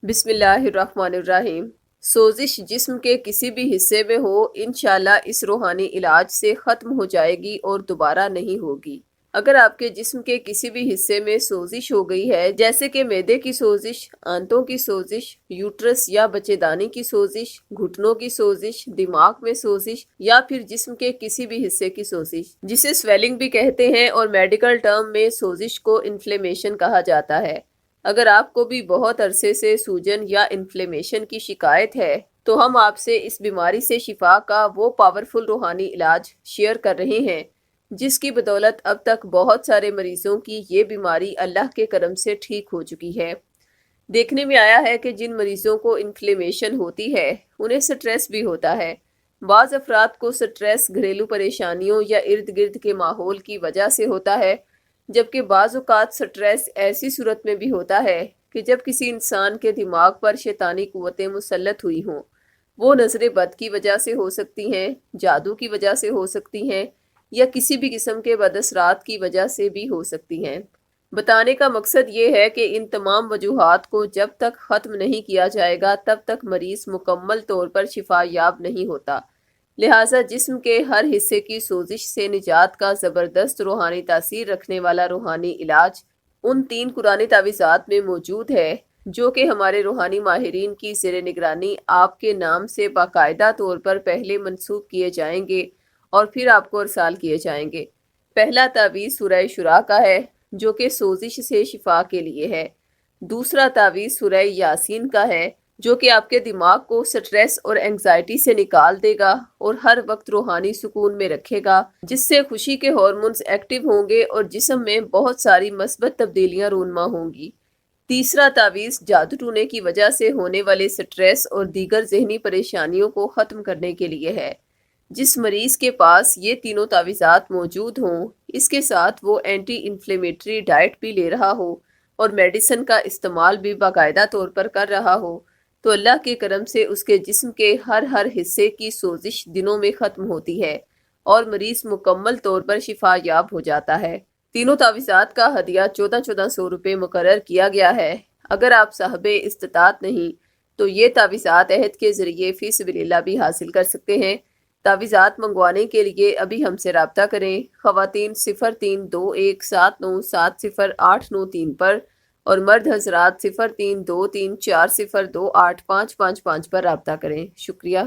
بسم اللہ الرحمن الرحیم۔ سوزش جسم کے کسی بھی حصے میں ہو، انشاءاللہ اس روحانی علاج سے ختم ہو جائے گی اور دوبارہ نہیں ہوگی۔ اگر آپ کے جسم کے کسی بھی حصے میں سوزش ہو گئی ہے، جیسے کہ معدے کی سوزش، آنتوں کی سوزش، یوٹرس یا بچے دانی کی سوزش، گھٹنوں کی سوزش، دماغ میں سوزش یا پھر جسم کے کسی بھی حصے کی سوزش، جسے سویلنگ بھی کہتے ہیں اور میڈیکل ٹرم میں سوزش کو انفلیمیشن کہا جاتا ہے۔ اگر آپ کو بھی بہت عرصے سے سوجن یا انفلیمیشن کی شکایت ہے تو ہم آپ سے اس بیماری سے شفا کا وہ پاورفل روحانی علاج شیئر کر رہے ہیں جس کی بدولت اب تک بہت سارے مریضوں کی یہ بیماری اللہ کے کرم سے ٹھیک ہو چکی ہے۔ دیکھنے میں آیا ہے کہ جن مریضوں کو انفلیمیشن ہوتی ہے انہیں سٹریس بھی ہوتا ہے۔ بعض افراد کو سٹریس گھریلو پریشانیوں یا ارد گرد کے ماحول کی وجہ سے ہوتا ہے، جبکہ بعض اوقات سٹریس ایسی صورت میں بھی ہوتا ہے کہ جب کسی انسان کے دماغ پر شیطانی قوتیں مسلط ہوئی ہوں۔ وہ نظر بد کی وجہ سے ہو سکتی ہیں، جادو کی وجہ سے ہو سکتی ہیں یا کسی بھی قسم کے بد اثرات کی وجہ سے بھی ہو سکتی ہیں۔ بتانے کا مقصد یہ ہے کہ ان تمام وجوہات کو جب تک ختم نہیں کیا جائے گا تب تک مریض مکمل طور پر شفا یاب نہیں ہوتا۔ لہٰذا جسم کے ہر حصے کی سوزش سے نجات کا زبردست روحانی تاثیر رکھنے والا روحانی علاج ان 3 قرآنی تعویذات میں موجود ہے جو کہ ہمارے روحانی ماہرین کی زیر نگرانی آپ کے نام سے باقاعدہ طور پر پہلے منسوب کیے جائیں گے اور پھر آپ کو ارسال کیے جائیں گے۔ پہلا تعویذ سورہ شورا کا ہے جو کہ سوزش سے شفا کے لیے ہے۔ دوسرا تعویذ سورہ یاسین کا ہے جو کہ آپ کے دماغ کو سٹریس اور انگزائٹی سے نکال دے گا اور ہر وقت روحانی سکون میں رکھے گا، جس سے خوشی کے ہارمونز ایکٹیو ہوں گے اور جسم میں بہت ساری مثبت تبدیلیاں رونما ہوں گی۔ تیسرا تعویذ جادو ٹونے کی وجہ سے ہونے والے سٹریس اور دیگر ذہنی پریشانیوں کو ختم کرنے کے لیے ہے۔ جس مریض کے پاس یہ تینوں تعویذات موجود ہوں، اس کے ساتھ وہ اینٹی انفلیمیٹری ڈائٹ بھی لے رہا ہو اور میڈیسن کا استعمال بھی باقاعدہ طور پر کر رہا ہو، تو اللہ کے کرم سے اس کے جسم کے ہر حصے کی سوزش دنوں میں ختم ہوتی ہے اور مریض مکمل طور پر شفا یاب ہو جاتا ہے۔ تینوں تعویذات کا ہدیہ 1400 روپے مقرر کیا گیا ہے۔ اگر آپ صاحب استطاعت نہیں تو یہ تعویذات عہد کے ذریعے فی سبیل اللہ بھی حاصل کر سکتے ہیں۔ تعویذات منگوانے کے لیے ابھی ہم سے رابطہ کریں۔ خواتین 032179708093 پر اور مرد حضرات 0323402855 پر رابطہ کریں۔ شکریہ۔